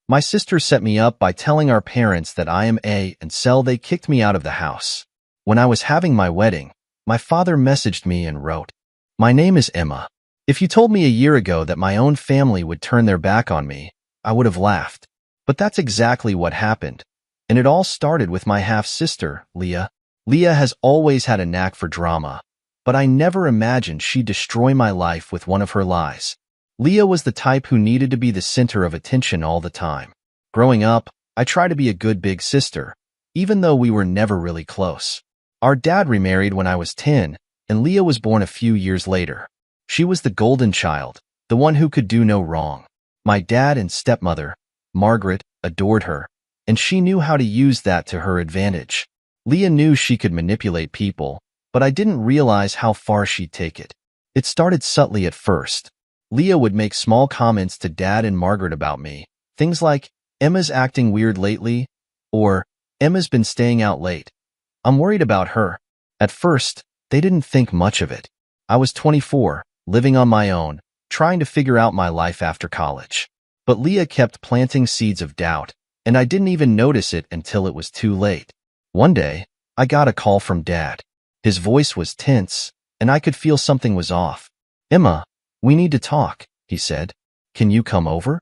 My sister set me up by telling our parents that I am A and Cell. They kicked me out of the house. When I was having my wedding, my father messaged me and wrote, "My name is Emma. If you told me a year ago that my own family would turn their back on me, I would have laughed. But that's exactly what happened. And it all started with my half-sister, Leah. Leah has always had a knack for drama, but I never imagined she'd destroy my life with one of her lies. Leah was the type who needed to be the center of attention all the time. Growing up, I tried to be a good big sister, even though we were never really close. Our dad remarried when I was 10, and Leah was born a few years later. She was the golden child, the one who could do no wrong. My dad and stepmother, Margaret, adored her, and she knew how to use that to her advantage. Leah knew she could manipulate people, but I didn't realize how far she'd take it. It started subtly at first. Leah would make small comments to Dad and Margaret about me, things like, "Emma's acting weird lately," or "Emma's been staying out late. I'm worried about her." At first, they didn't think much of it. I was 24, living on my own, trying to figure out my life after college. But Leah kept planting seeds of doubt, and I didn't even notice it until it was too late. One day, I got a call from Dad. His voice was tense, and I could feel something was off. "Emma, we need to talk," he said. "Can you come over?"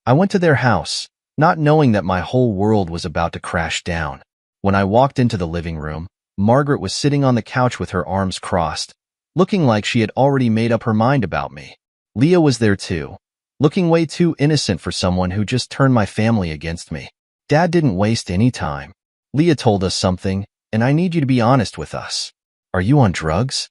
I went to their house, not knowing that my whole world was about to crash down. When I walked into the living room, Margaret was sitting on the couch with her arms crossed, looking like she had already made up her mind about me. Leah was there too, looking way too innocent for someone who just turned my family against me. Dad didn't waste any time. "Leah told us something, and I need you to be honest with us. Are you on drugs?"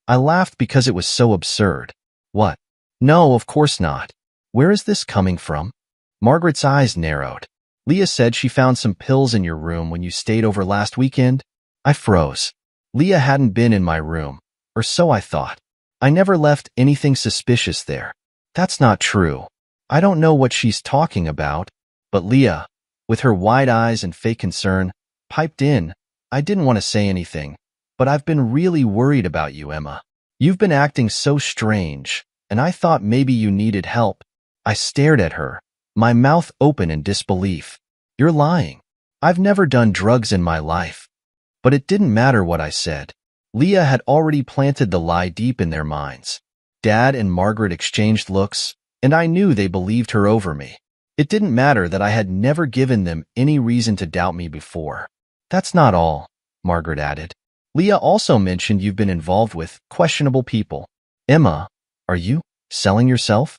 I laughed because it was so absurd. "What? No, of course not. Where is this coming from?" Margaret's eyes narrowed. "Leah said she found some pills in your room when you stayed over last weekend." I froze. Leah hadn't been in my room, or so I thought. I never left anything suspicious there. "That's not true. I don't know what she's talking about." But Leah, with her wide eyes and fake concern, piped in. "I didn't want to say anything, but I've been really worried about you, Emma. You've been acting so strange, and I thought maybe you needed help." I stared at her, my mouth open in disbelief. "You're lying. I've never done drugs in my life." But it didn't matter what I said. Leah had already planted the lie deep in their minds. Dad and Margaret exchanged looks, and I knew they believed her over me. It didn't matter that I had never given them any reason to doubt me before. "That's not all," Margaret added. "Leah also mentioned you've been involved with questionable people." "Emma, are you selling yourself?"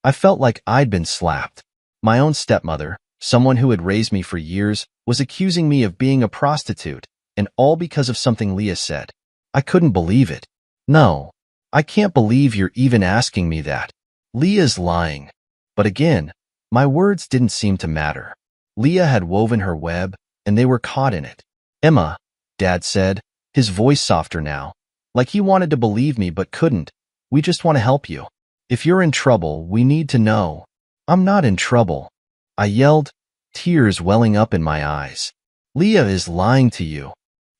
I felt like I'd been slapped. My own stepmother, someone who had raised me for years, was accusing me of being a prostitute, and all because of something Leah said. I couldn't believe it. "No, I can't believe you're even asking me that. Leah's lying." But again, my words didn't seem to matter. Leah had woven her web, and they were caught in it. "Emma," Dad said, his voice softer now, like he wanted to believe me but couldn't, "we just want to help you. If you're in trouble, we need to know." "I'm not in trouble," I yelled, tears welling up in my eyes. "Leah is lying to you."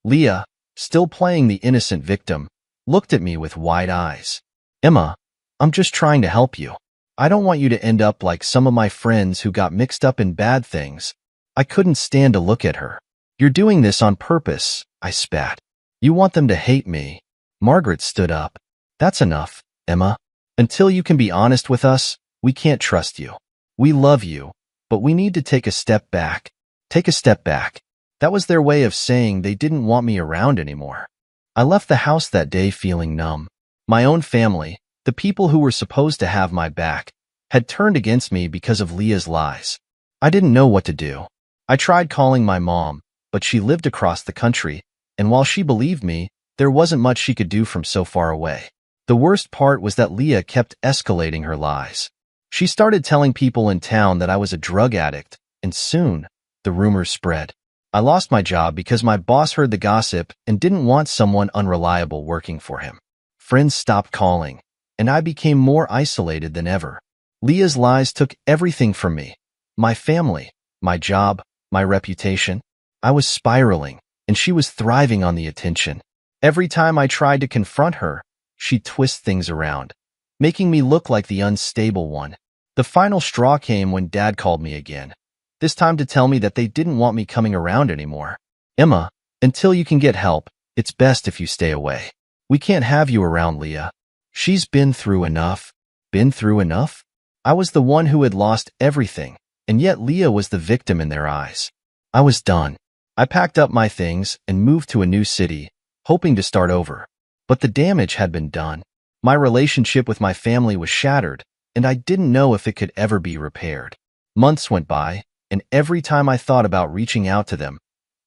Leah, still playing the innocent victim, looked at me with wide eyes. "Emma, I'm just trying to help you. I don't want you to end up like some of my friends who got mixed up in bad things." I couldn't stand to look at her. "You're doing this on purpose," I spat. "You want them to hate me." Margaret stood up. "That's enough, Emma. Until you can be honest with us, we can't trust you. We love you, but we need to take a step back." Take a step back. That was their way of saying they didn't want me around anymore. I left the house that day feeling numb. My own family, the people who were supposed to have my back, had turned against me because of Leah's lies. I didn't know what to do. I tried calling my mom, but she lived across the country, and while she believed me, there wasn't much she could do from so far away. The worst part was that Leah kept escalating her lies. She started telling people in town that I was a drug addict, and soon, the rumors spread. I lost my job because my boss heard the gossip and didn't want someone unreliable working for him. Friends stopped calling, and I became more isolated than ever. Leah's lies took everything from me. My family, my job, my reputation. I was spiraling, and she was thriving on the attention. Every time I tried to confront her, she'd twist things around, making me look like the unstable one. The final straw came when Dad called me again, this time to tell me that they didn't want me coming around anymore. Emma, until you can get help, it's best if you stay away. We can't have you around Leah. She's been through enough. Been through enough? I was the one who had lost everything, and yet Leah was the victim in their eyes. I was done. I packed up my things and moved to a new city, hoping to start over. But the damage had been done. My relationship with my family was shattered, and I didn't know if it could ever be repaired. Months went by, and every time I thought about reaching out to them,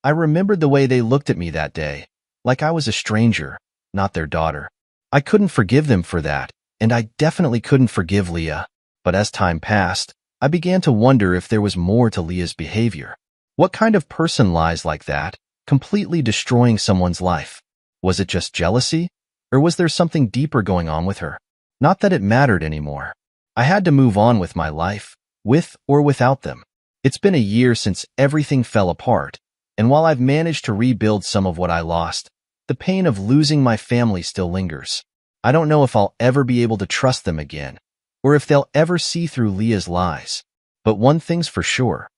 I remembered the way they looked at me that day, like I was a stranger, not their daughter. I couldn't forgive them for that, and I definitely couldn't forgive Leah. But as time passed, I began to wonder if there was more to Leah's behavior. What kind of person lies like that, completely destroying someone's life? Was it just jealousy? Or was there something deeper going on with her? Not that it mattered anymore. I had to move on with my life, with or without them. It's been a year since everything fell apart, and while I've managed to rebuild some of what I lost, the pain of losing my family still lingers. I don't know if I'll ever be able to trust them again, or if they'll ever see through Leah's lies. But one thing's for sure.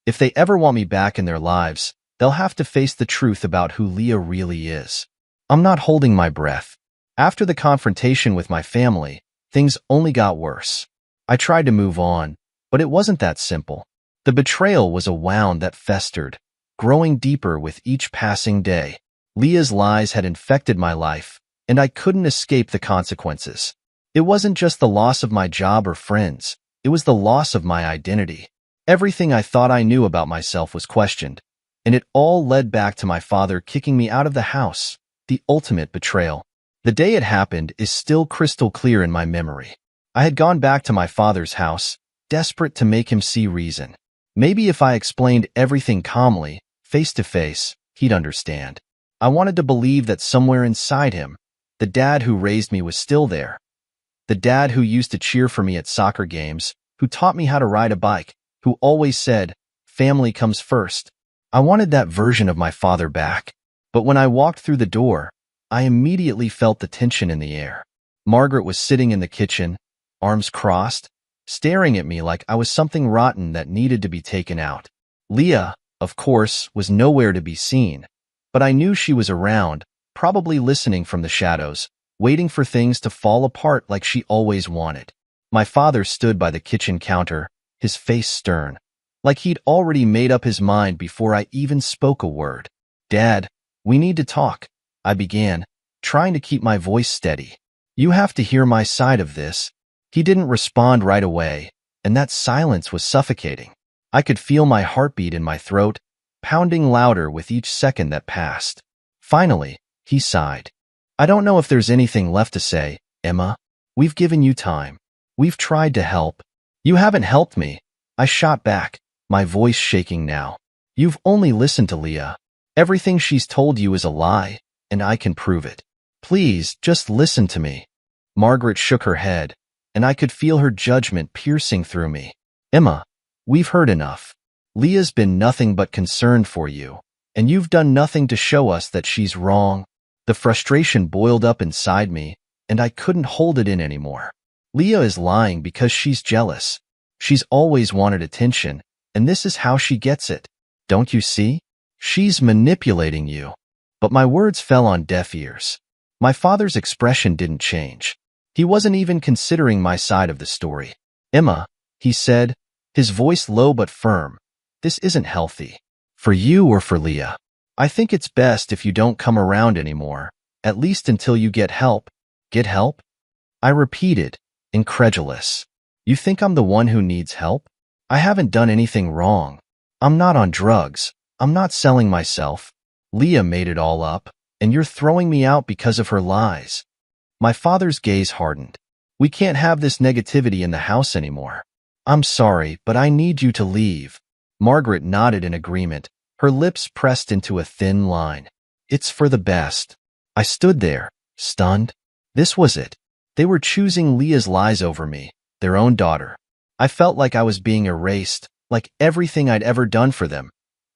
If they ever want me back in their lives, they'll have to face the truth about who Leah really is. I'm not holding my breath. After the confrontation with my family, things only got worse. I tried to move on, but it wasn't that simple. The betrayal was a wound that festered, growing deeper with each passing day. Leah's lies had infected my life, and I couldn't escape the consequences. It wasn't just the loss of my job or friends, it was the loss of my identity. Everything I thought I knew about myself was questioned, and it all led back to my father kicking me out of the house, the ultimate betrayal. The day it happened is still crystal clear in my memory. I had gone back to my father's house, desperate to make him see reason. Maybe if I explained everything calmly, face to face, he'd understand. I wanted to believe that somewhere inside him, the dad who raised me was still there. The dad who used to cheer for me at soccer games, who taught me how to ride a bike, who always said, family comes first. I wanted that version of my father back. But when I walked through the door, I immediately felt the tension in the air. Margaret was sitting in the kitchen, arms crossed, staring at me like I was something rotten that needed to be taken out. Leah, of course, was nowhere to be seen, but I knew she was around, probably listening from the shadows, waiting for things to fall apart like she always wanted. My father stood by the kitchen counter, his face stern, like he'd already made up his mind before I even spoke a word. "Dad, we need to talk," I began, trying to keep my voice steady. "You have to hear my side of this." He didn't respond right away, and that silence was suffocating. I could feel my heartbeat in my throat, pounding louder with each second that passed. Finally, he sighed. "I don't know if there's anything left to say, Emma. We've given you time. We've tried to help. You haven't helped me," I shot back, my voice shaking now. "You've only listened to Leah. Everything she's told you is a lie, and I can prove it. Please, just listen to me." Margaret shook her head, and I could feel her judgment piercing through me. "Emma, we've heard enough. Leah's been nothing but concerned for you, and you've done nothing to show us that she's wrong." The frustration boiled up inside me, and I couldn't hold it in anymore. Leah is lying because she's jealous. She's always wanted attention, and this is how she gets it. Don't you see? She's manipulating you. But my words fell on deaf ears. My father's expression didn't change. He wasn't even considering my side of the story. "Emma," he said, his voice low but firm, "this isn't healthy. For you or for Leah. I think it's best if you don't come around anymore, at least until you get help." "Get help?" I repeated, incredulous. "You think I'm the one who needs help? I haven't done anything wrong. I'm not on drugs. I'm not selling myself. Leah made it all up, and you're throwing me out because of her lies." My father's gaze hardened. "We can't have this negativity in the house anymore. I'm sorry, but I need you to leave." Margaret nodded in agreement, her lips pressed into a thin line. "It's for the best." I stood there, stunned. This was it. They were choosing Leah's lies over me, their own daughter. I felt like I was being erased, like everything I'd ever done for them,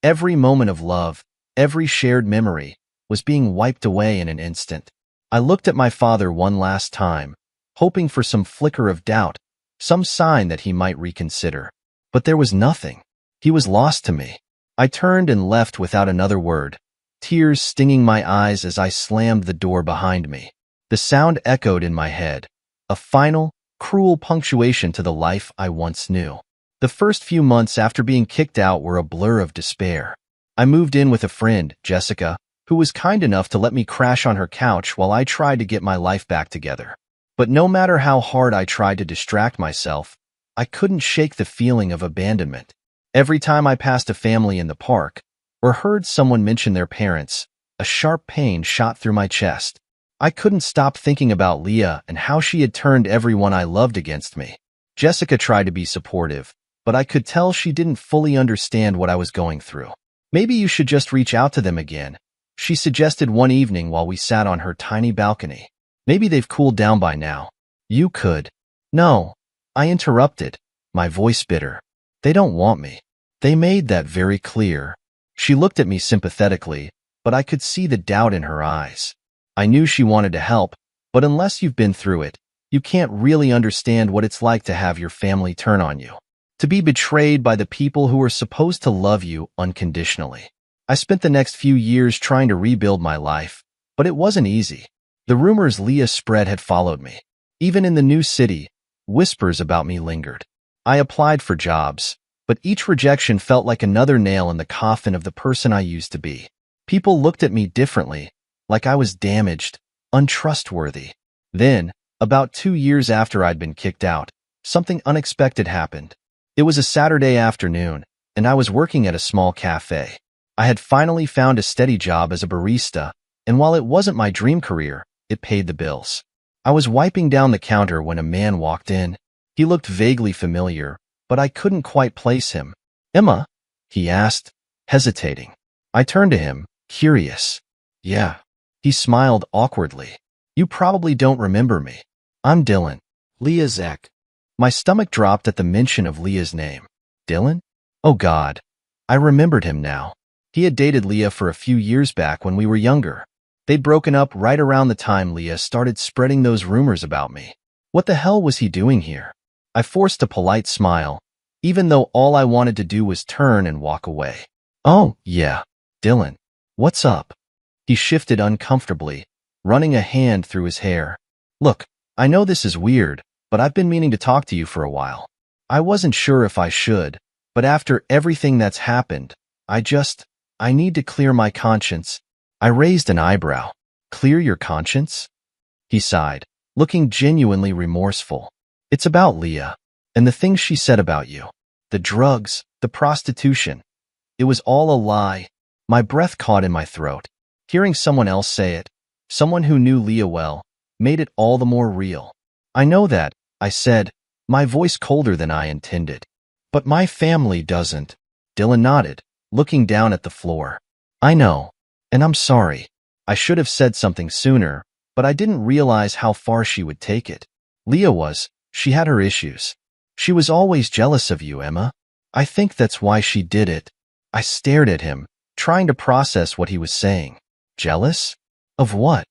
every moment of love, every shared memory, was being wiped away in an instant. I looked at my father one last time, hoping for some flicker of doubt, some sign that he might reconsider. But there was nothing. He was lost to me. I turned and left without another word, tears stinging my eyes as I slammed the door behind me. The sound echoed in my head, a final, cruel punctuation to the life I once knew. The first few months after being kicked out were a blur of despair. I moved in with a friend, Jessica, who was kind enough to let me crash on her couch while I tried to get my life back together. But no matter how hard I tried to distract myself, I couldn't shake the feeling of abandonment. Every time I passed a family in the park, or heard someone mention their parents, a sharp pain shot through my chest. I couldn't stop thinking about Leah and how she had turned everyone I loved against me. Jessica tried to be supportive, but I could tell she didn't fully understand what I was going through. Maybe you should just reach out to them again, she suggested one evening while we sat on her tiny balcony. Maybe they've cooled down by now. You could. No, I interrupted, my voice bitter. They don't want me. They made that very clear. She looked at me sympathetically, but I could see the doubt in her eyes. I knew she wanted to help, but unless you've been through it, you can't really understand what it's like to have your family turn on you. To be betrayed by the people who were supposed to love you unconditionally. I spent the next few years trying to rebuild my life, but it wasn't easy. The rumors Leah spread had followed me. Even in the new city, whispers about me lingered. I applied for jobs, but each rejection felt like another nail in the coffin of the person I used to be. People looked at me differently, like I was damaged, untrustworthy. Then, about 2 years after I'd been kicked out, something unexpected happened. It was a Saturday afternoon, and I was working at a small cafe. I had finally found a steady job as a barista, and while it wasn't my dream career, it paid the bills. I was wiping down the counter when a man walked in. He looked vaguely familiar, but I couldn't quite place him. "Emma?" he asked, hesitating. I turned to him, curious. "Yeah." He smiled awkwardly. "You probably don't remember me. I'm Dylan." "Leah Zach." My stomach dropped at the mention of Leah's name. Dylan? Oh God. I remembered him now. He had dated Leah for a few years back when we were younger. They'd broken up right around the time Leah started spreading those rumors about me. What the hell was he doing here? I forced a polite smile, even though all I wanted to do was turn and walk away. "Oh, yeah. Dylan. What's up?" He shifted uncomfortably, running a hand through his hair. "Look, I know this is weird, but I've been meaning to talk to you for a while. I wasn't sure if I should, but after everything that's happened, I need to clear my conscience." I raised an eyebrow. "Clear your conscience?" He sighed, looking genuinely remorseful. "It's about Leah, and the things she said about you. The drugs, the prostitution. It was all a lie." My breath caught in my throat. Hearing someone else say it, someone who knew Leah well, made it all the more real. "I know that," I said, my voice colder than I intended. "But my family doesn't." Dylan nodded, looking down at the floor. "I know, and I'm sorry. I should have said something sooner, but I didn't realize how far she would take it. She had her issues. She was always jealous of you, Emma. I think that's why she did it." I stared at him, trying to process what he was saying. "Jealous? Of what?"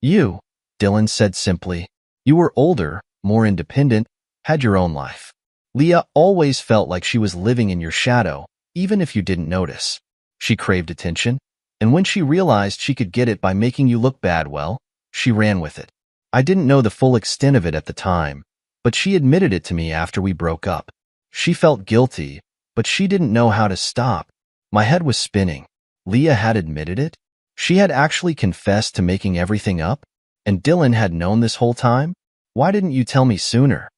"You," Dylan said simply. "You were older, more independent, had your own life. Leah always felt like she was living in your shadow, even if you didn't notice. She craved attention, and when she realized she could get it by making you look bad, well, she ran with it. I didn't know the full extent of it at the time, but she admitted it to me after we broke up. She felt guilty, but she didn't know how to stop." My head was spinning. Leah had admitted it? She had actually confessed to making everything up? And Dylan had known this whole time? "Why didn't you tell me sooner?"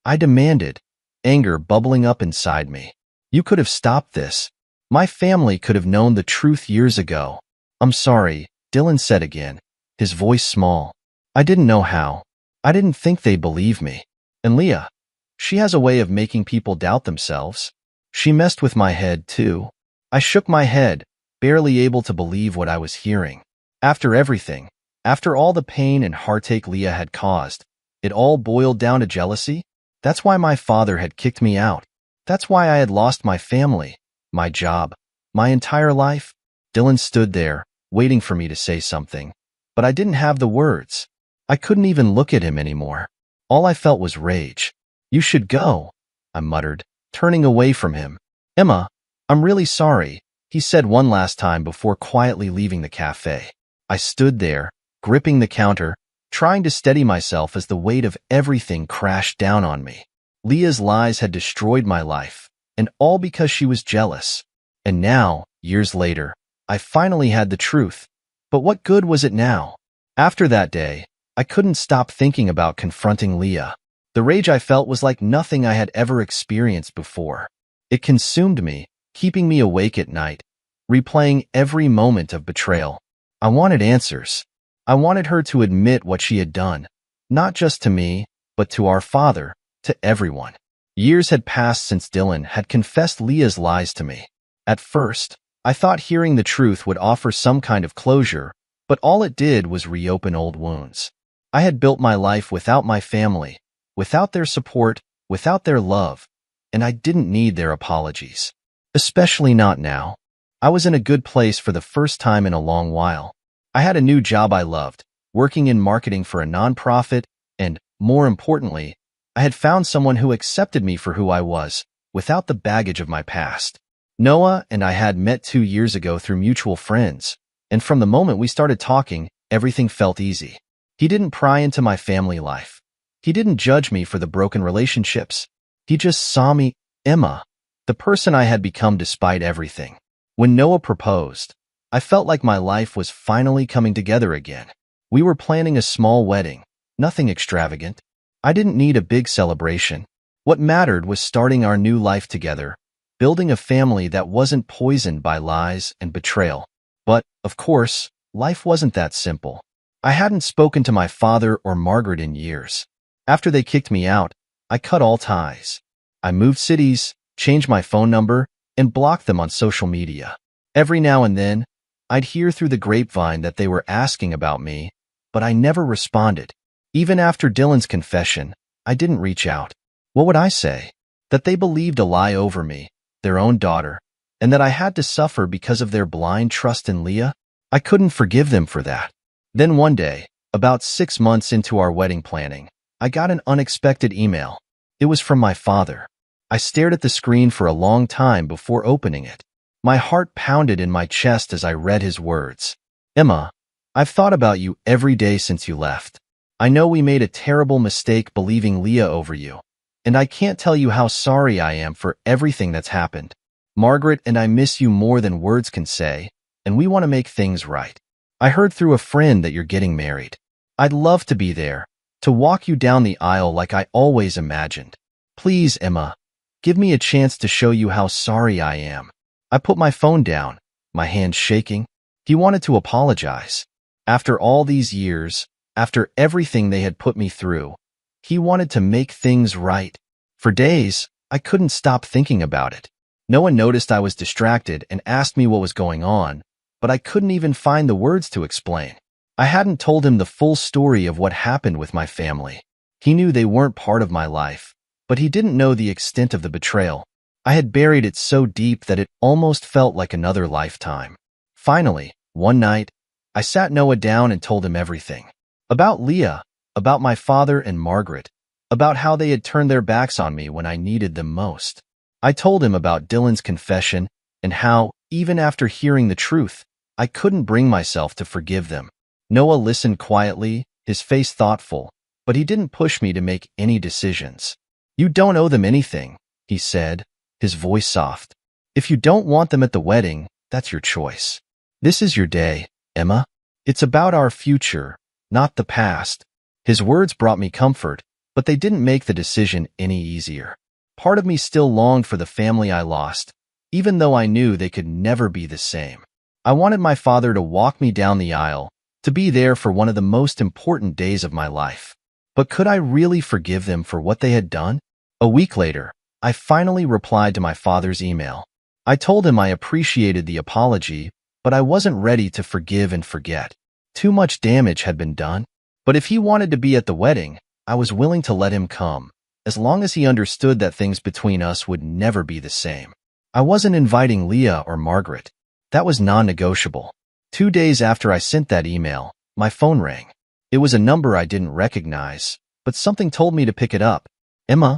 I demanded, anger bubbling up inside me. "You could have stopped this. My family could have known the truth years ago." "I'm sorry," Dylan said again, his voice small. "I didn't know how. I didn't think they'd believe me. And Leah, she has a way of making people doubt themselves. She messed with my head, too." I shook my head, barely able to believe what I was hearing. After everything, after all the pain and heartache Leah had caused, it all boiled down to jealousy? That's why my father had kicked me out. That's why I had lost my family, my job, my entire life. Dylan stood there, waiting for me to say something, but I didn't have the words. I couldn't even look at him anymore. All I felt was rage. You should go, I muttered, turning away from him. Emma, I'm really sorry, he said one last time before quietly leaving the cafe. I stood there, gripping the counter, trying to steady myself as the weight of everything crashed down on me. Leah's lies had destroyed my life, and all because she was jealous. And now, years later, I finally had the truth. But what good was it now? After that day, I couldn't stop thinking about confronting Leah. The rage I felt was like nothing I had ever experienced before. It consumed me, keeping me awake at night, replaying every moment of betrayal. I wanted answers. I wanted her to admit what she had done, not just to me, but to our father, to everyone. Years had passed since Dylan had confessed Leah's lies to me. At first, I thought hearing the truth would offer some kind of closure, but all it did was reopen old wounds. I had built my life without my family, without their support, without their love, and I didn't need their apologies. Especially not now. I was in a good place for the first time in a long while. I had a new job I loved, working in marketing for a nonprofit, and, more importantly, I had found someone who accepted me for who I was, without the baggage of my past. Noah and I had met 2 years ago through mutual friends, and from the moment we started talking, everything felt easy. He didn't pry into my family life. He didn't judge me for the broken relationships. He just saw me, Emma, the person I had become despite everything. When Noah proposed, I felt like my life was finally coming together again. We were planning a small wedding, nothing extravagant. I didn't need a big celebration. What mattered was starting our new life together, building a family that wasn't poisoned by lies and betrayal. But, of course, life wasn't that simple. I hadn't spoken to my father or Margaret in years. After they kicked me out, I cut all ties. I moved cities, changed my phone number, and blocked them on social media. Every now and then, I'd hear through the grapevine that they were asking about me, but I never responded. Even after Dylan's confession, I didn't reach out. What would I say? That they believed a lie over me, their own daughter, and that I had to suffer because of their blind trust in Leah? I couldn't forgive them for that. Then one day, about 6 months into our wedding planning, I got an unexpected email. It was from my father. I stared at the screen for a long time before opening it. My heart pounded in my chest as I read his words. Emma, I've thought about you every day since you left. I know we made a terrible mistake believing Leah over you, and I can't tell you how sorry I am for everything that's happened. Margaret and I miss you more than words can say, and we want to make things right. I heard through a friend that you're getting married. I'd love to be there, to walk you down the aisle like I always imagined. Please, Emma, give me a chance to show you how sorry I am. I put my phone down, my hands shaking. He wanted to apologize. After all these years, after everything they had put me through, he wanted to make things right. For days, I couldn't stop thinking about it. No one noticed I was distracted and asked me what was going on, but I couldn't even find the words to explain. I hadn't told him the full story of what happened with my family. He knew they weren't part of my life, but he didn't know the extent of the betrayal. I had buried it so deep that it almost felt like another lifetime. Finally, one night, I sat Noah down and told him everything. About Leah, about my father and Margaret, about how they had turned their backs on me when I needed them most. I told him about Dylan's confession and how, even after hearing the truth, I couldn't bring myself to forgive them. Noah listened quietly, his face thoughtful, but he didn't push me to make any decisions. You don't owe them anything, he said, his voice soft. If you don't want them at the wedding, that's your choice. This is your day, Emma. It's about our future, not the past. His words brought me comfort, but they didn't make the decision any easier. Part of me still longed for the family I lost, even though I knew they could never be the same. I wanted my father to walk me down the aisle, to be there for one of the most important days of my life. But could I really forgive them for what they had done? A week later, I finally replied to my father's email. I told him I appreciated the apology, but I wasn't ready to forgive and forget. Too much damage had been done. But if he wanted to be at the wedding, I was willing to let him come, as long as he understood that things between us would never be the same. I wasn't inviting Leah or Margaret. That was non-negotiable. 2 days after I sent that email, my phone rang. It was a number I didn't recognize, but something told me to pick it up. Emma,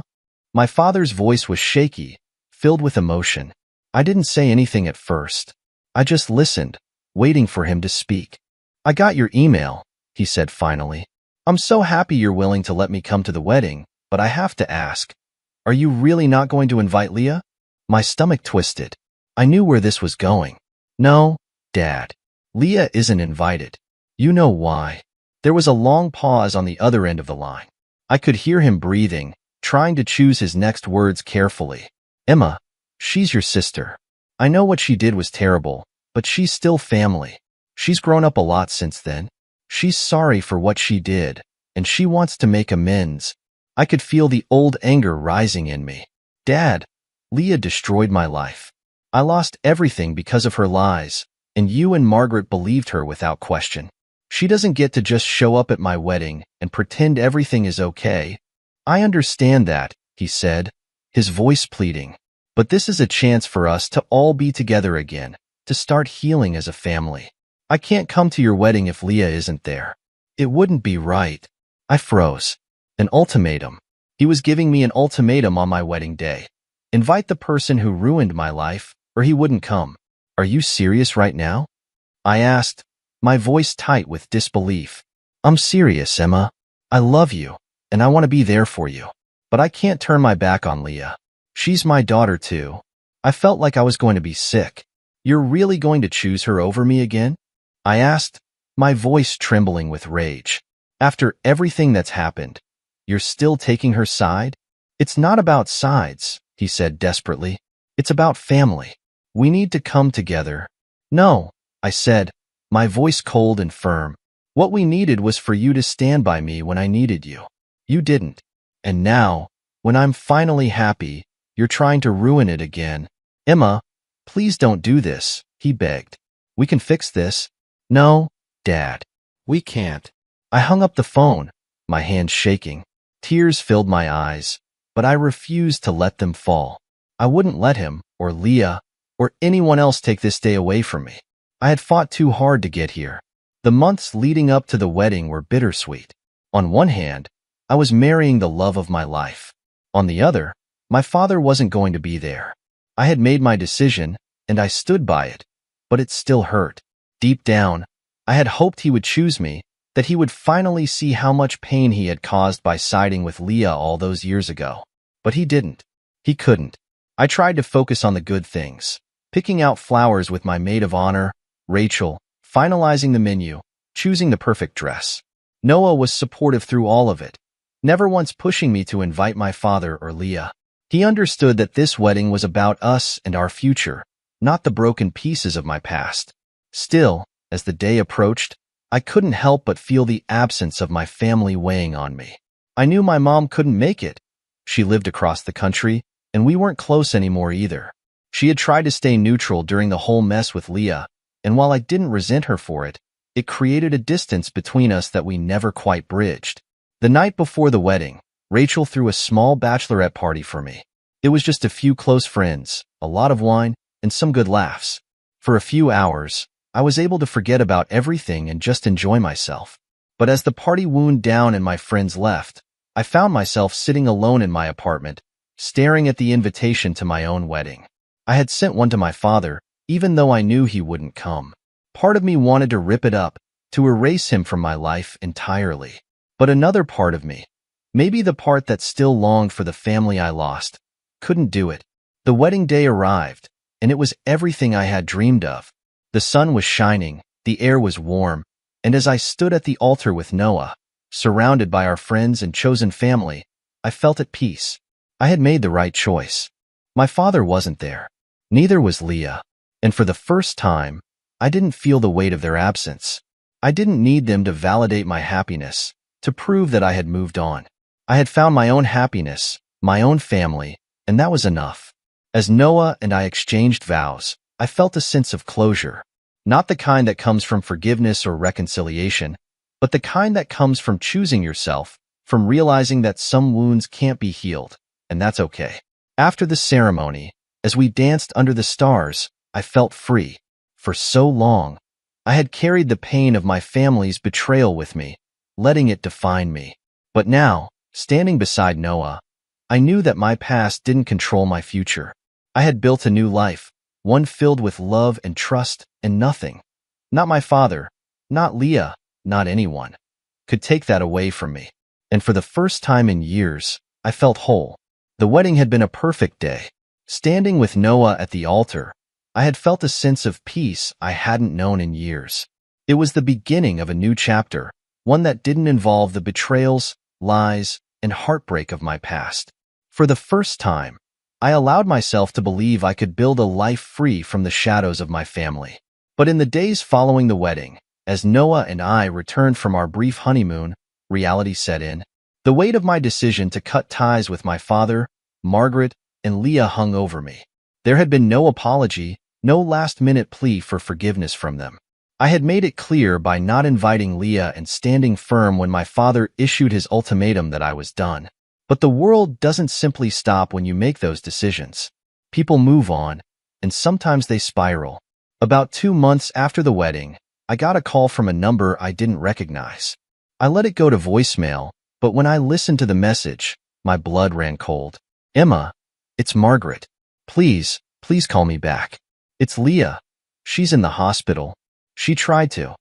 My father's voice was shaky, filled with emotion. I didn't say anything at first. I just listened, waiting for him to speak. I got your email, he said finally. I'm so happy you're willing to let me come to the wedding, but I have to ask, are you really not going to invite Leah? My stomach twisted. I knew where this was going. No, Dad. Leah isn't invited. You know why. There was a long pause on the other end of the line. I could hear him breathing, trying to choose his next words carefully. Emma, she's your sister. I know what she did was terrible, but she's still family. She's grown up a lot since then. She's sorry for what she did, and she wants to make amends. I could feel the old anger rising in me. Dad, Leah destroyed my life. I lost everything because of her lies, and you and Margaret believed her without question. She doesn't get to just show up at my wedding and pretend everything is okay. I understand that, he said, his voice pleading. But this is a chance for us to all be together again, to start healing as a family. I can't come to your wedding if Leah isn't there. It wouldn't be right. I froze. An ultimatum. He was giving me an ultimatum on my wedding day. Invite the person who ruined my life, or he wouldn't come. Are you serious right now? I asked, my voice tight with disbelief. I'm serious, Emma. I love you, and I want to be there for you. But I can't turn my back on Leah. She's my daughter too. I felt like I was going to be sick. You're really going to choose her over me again? I asked, my voice trembling with rage. After everything that's happened, you're still taking her side? It's not about sides, he said desperately. It's about family. We need to come together. No, I said, my voice cold and firm. What we needed was for you to stand by me when I needed you. You didn't. And now, when I'm finally happy, you're trying to ruin it again. Emma, please don't do this, he begged. We can fix this. No, Dad. We can't. I hung up the phone, my hands shaking. Tears filled my eyes, but I refused to let them fall. I wouldn't let him, or Leah, or anyone else take this day away from me. I had fought too hard to get here. The months leading up to the wedding were bittersweet. On one hand, I was marrying the love of my life. On the other, my father wasn't going to be there. I had made my decision, and I stood by it, but it still hurt. Deep down, I had hoped he would choose me, that he would finally see how much pain he had caused by siding with Leah all those years ago. But he didn't. He couldn't. I tried to focus on the good things, picking out flowers with my maid of honor, Rachel, finalizing the menu, choosing the perfect dress. Noah was supportive through all of it, never once pushing me to invite my father or Leah. He understood that this wedding was about us and our future, not the broken pieces of my past. Still, as the day approached, I couldn't help but feel the absence of my family weighing on me. I knew my mom couldn't make it. She lived across the country, and we weren't close anymore either. She had tried to stay neutral during the whole mess with Leah, and while I didn't resent her for it, it created a distance between us that we never quite bridged. The night before the wedding, Rachel threw a small bachelorette party for me. It was just a few close friends, a lot of wine, and some good laughs. For a few hours, I was able to forget about everything and just enjoy myself. But as the party wound down and my friends left, I found myself sitting alone in my apartment, staring at the invitation to my own wedding. I had sent one to my father, even though I knew he wouldn't come. Part of me wanted to rip it up, to erase him from my life entirely. But another part of me, maybe the part that still longed for the family I lost, couldn't do it. The wedding day arrived, and it was everything I had dreamed of. The sun was shining, the air was warm, and as I stood at the altar with Noah, surrounded by our friends and chosen family, I felt at peace. I had made the right choice. My father wasn't there. Neither was Leah. And for the first time, I didn't feel the weight of their absence. I didn't need them to validate my happiness, to prove that I had moved on. I had found my own happiness, my own family, and that was enough. As Noah and I exchanged vows, I felt a sense of closure. Not the kind that comes from forgiveness or reconciliation, but the kind that comes from choosing yourself, from realizing that some wounds can't be healed, and that's okay. After the ceremony, as we danced under the stars, I felt free. For so long, I had carried the pain of my family's betrayal with me, letting it define me. But now, standing beside Noah, I knew that my past didn't control my future. I had built a new life, one filled with love and trust, and nothing, not my father, not Leah, not anyone, could take that away from me. And for the first time in years, I felt whole. The wedding had been a perfect day. Standing with Noah at the altar, I had felt a sense of peace I hadn't known in years. It was the beginning of a new chapter, one that didn't involve the betrayals, lies, and heartbreak of my past. For the first time, I allowed myself to believe I could build a life free from the shadows of my family. But in the days following the wedding, as Noah and I returned from our brief honeymoon, reality set in. The weight of my decision to cut ties with my father, Margaret, and Leah hung over me. There had been no apology, no last-minute plea for forgiveness from them. I had made it clear by not inviting Leah and standing firm when my father issued his ultimatum that I was done. But the world doesn't simply stop when you make those decisions. People move on, and sometimes they spiral. About 2 months after the wedding, I got a call from a number I didn't recognize. I let it go to voicemail, but when I listened to the message, my blood ran cold. "Emma, it's Margaret. Please call me back. It's Leah. She's in the hospital. She tried to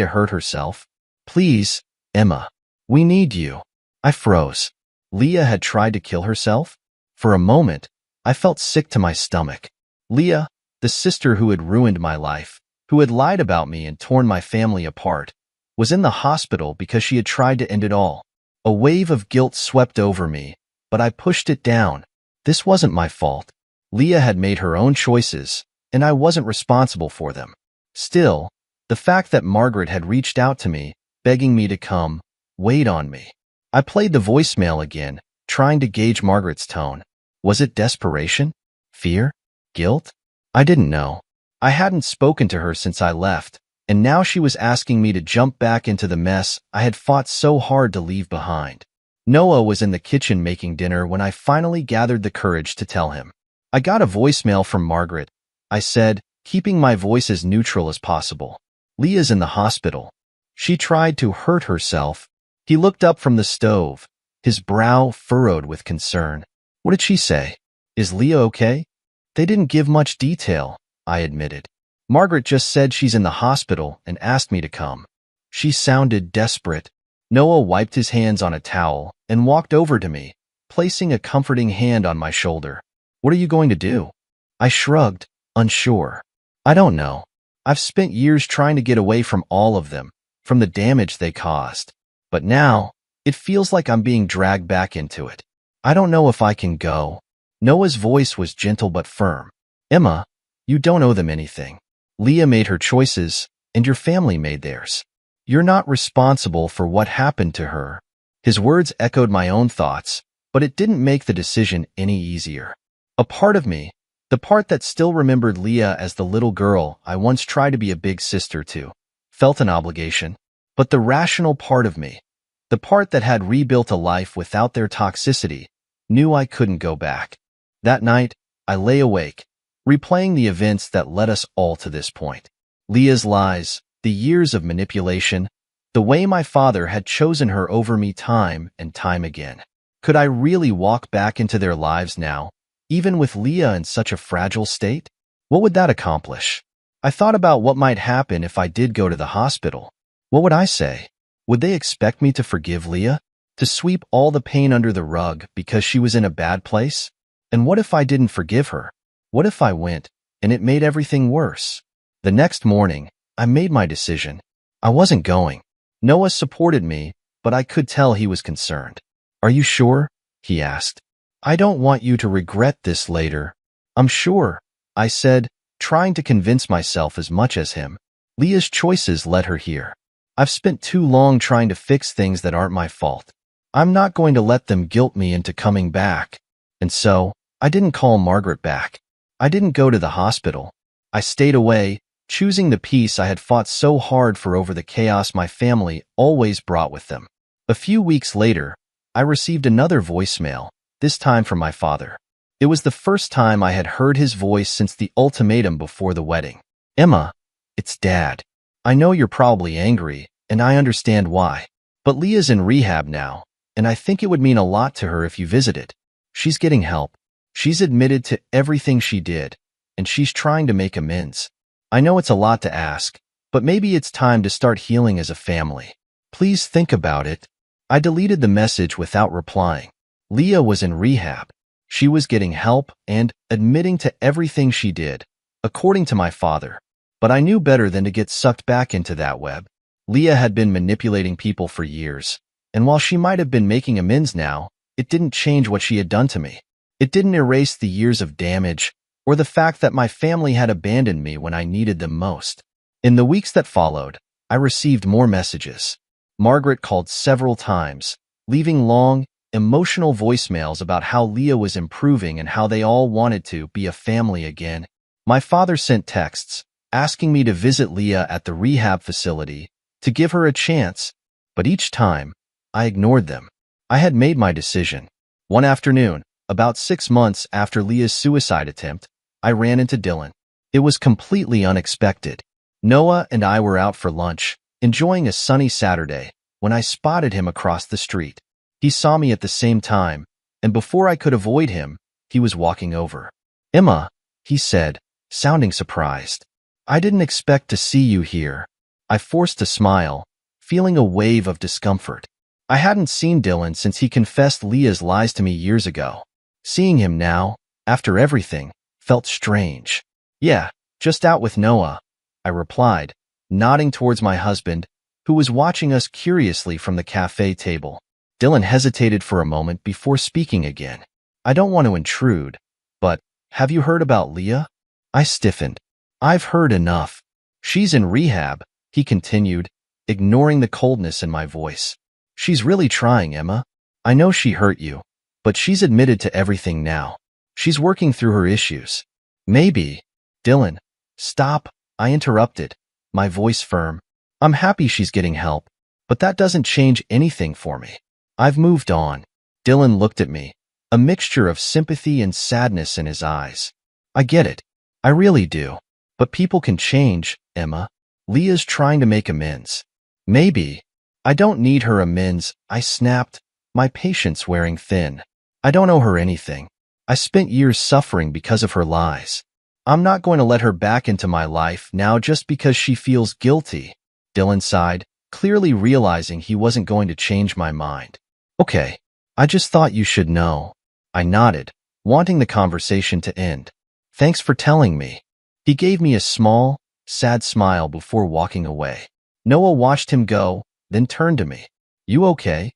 hurt herself. Please, Emma, we need you." I froze. Leah had tried to kill herself? For a moment, I felt sick to my stomach. Leah, the sister who had ruined my life, who had lied about me and torn my family apart, was in the hospital because she had tried to end it all. A wave of guilt swept over me, but I pushed it down. This wasn't my fault. Leah had made her own choices, and I wasn't responsible for them. Still, the fact that Margaret had reached out to me, begging me to come, weighed on me. I played the voicemail again, trying to gauge Margaret's tone. Was it desperation? Fear? Guilt? I didn't know. I hadn't spoken to her since I left, and now she was asking me to jump back into the mess I had fought so hard to leave behind. Noah was in the kitchen making dinner when I finally gathered the courage to tell him. I got a voicemail from Margaret. I said, keeping my voice as neutral as possible. "Leah's in the hospital. She tried to hurt herself." He looked up from the stove, his brow furrowed with concern. "What did she say? Is Leah okay?" "They didn't give much detail," I admitted. "Margaret just said she's in the hospital and asked me to come." She sounded desperate. Noah wiped his hands on a towel and walked over to me, placing a comforting hand on my shoulder. "What are you going to do?" I shrugged, unsure. "I don't know. I've spent years trying to get away from all of them, from the damage they caused. But now, it feels like I'm being dragged back into it. I don't know if I can go." Noah's voice was gentle but firm. "Emma, you don't owe them anything. Leah made her choices, and your family made theirs. You're not responsible for what happened to her." His words echoed my own thoughts, but it didn't make the decision any easier. A part of me, the part that still remembered Leah as the little girl I once tried to be a big sister to, felt an obligation. But the rational part of me, the part that had rebuilt a life without their toxicity, knew I couldn't go back. That night, I lay awake, replaying the events that led us all to this point. Leah's lies, the years of manipulation, the way my father had chosen her over me time and time again. Could I really walk back into their lives now, even with Leah in such a fragile state? What would that accomplish? I thought about what might happen if I did go to the hospital. What would I say? Would they expect me to forgive Leah? To sweep all the pain under the rug because she was in a bad place? And what if I didn't forgive her? What if I went, and it made everything worse? The next morning, I made my decision. I wasn't going. Noah supported me, but I could tell he was concerned. "Are you sure?" he asked. "I don't want you to regret this later." "I'm sure," I said, trying to convince myself as much as him. Leah's choices led her here. I've spent too long trying to fix things that aren't my fault. I'm not going to let them guilt me into coming back. And so, I didn't call Margaret back. I didn't go to the hospital. I stayed away, choosing the peace I had fought so hard for over the chaos my family always brought with them. A few weeks later, I received another voicemail, this time from my father. It was the first time I had heard his voice since the ultimatum before the wedding. "Emma, it's Dad. I know you're probably angry, and I understand why. But Leah's in rehab now, and I think it would mean a lot to her if you visited. She's getting help. She's admitted to everything she did, and she's trying to make amends. I know it's a lot to ask, but maybe it's time to start healing as a family. Please think about it." I deleted the message without replying. Leah was in rehab. She was getting help and admitting to everything she did, according to my father. But I knew better than to get sucked back into that web. Leah had been manipulating people for years, and while she might have been making amends now, it didn't change what she had done to me. It didn't erase the years of damage or the fact that my family had abandoned me when I needed them most. In the weeks that followed, I received more messages. Margaret called several times, leaving long, emotional voicemails about how Leah was improving and how they all wanted to be a family again. My father sent texts, asking me to visit Leah at the rehab facility, to give her a chance, but each time, I ignored them. I had made my decision. One afternoon, about 6 months after Leah's suicide attempt, I ran into Dylan. It was completely unexpected. Noah and I were out for lunch, enjoying a sunny Saturday, when I spotted him across the street. He saw me at the same time, and before I could avoid him, he was walking over. "Emma," he said, sounding surprised. "I didn't expect to see you here." I forced a smile, feeling a wave of discomfort. I hadn't seen Dylan since he confessed Leah's lies to me years ago. Seeing him now, after everything, felt strange. "Yeah, just out with Noah," I replied, nodding towards my husband, who was watching us curiously from the cafe table. Dylan hesitated for a moment before speaking again. "I don't want to intrude, but have you heard about Leah?" I stiffened. "I've heard enough. She's in rehab," he continued, ignoring the coldness in my voice. "She's really trying, Emma. I know she hurt you, but she's admitted to everything now. She's working through her issues. Maybe—" "Dylan, stop," I interrupted, my voice firm. "I'm happy she's getting help, but that doesn't change anything for me. I've moved on." Dylan looked at me, a mixture of sympathy and sadness in his eyes. "I get it. I really do. But people can change, Emma. Leah's trying to make amends." "Maybe. I don't need her amends," I snapped, my patience wearing thin. "I don't owe her anything. I spent years suffering because of her lies. I'm not going to let her back into my life now just because she feels guilty." Dylan sighed, clearly realizing he wasn't going to change my mind. "Okay, I just thought you should know." I nodded, wanting the conversation to end. "Thanks for telling me." He gave me a small, sad smile before walking away. Noah watched him go, then turned to me. "You okay?"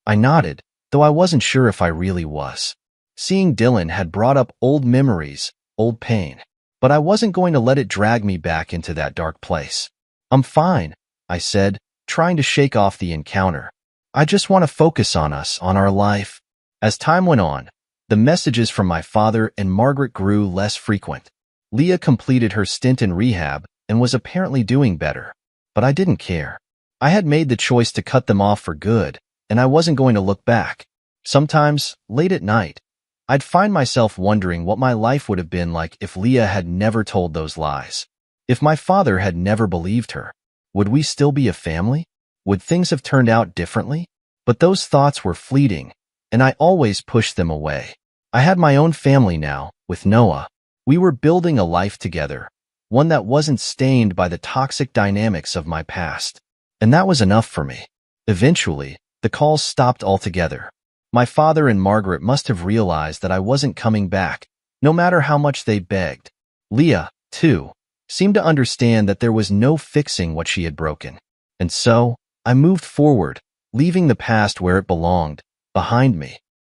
I nodded, though I wasn't sure if I really was. Seeing Dylan had brought up old memories, old pain. But I wasn't going to let it drag me back into that dark place. "I'm fine," I said, trying to shake off the encounter. "I just want to focus on us, on our life." As time went on, the messages from my father and Margaret grew less frequent. Leah completed her stint in rehab and was apparently doing better. But I didn't care. I had made the choice to cut them off for good, and I wasn't going to look back. Sometimes, late at night, I'd find myself wondering what my life would have been like if Leah had never told those lies. If my father had never believed her, would we still be a family? Would things have turned out differently? But those thoughts were fleeting, and I always pushed them away. I had my own family now, with Noah. We were building a life together, one that wasn't stained by the toxic dynamics of my past. And that was enough for me. Eventually, the calls stopped altogether. My father and Margaret must have realized that I wasn't coming back, no matter how much they begged. Leah, too, seemed to understand that there was no fixing what she had broken. And so, I moved forward, leaving the past where it belonged, behind me.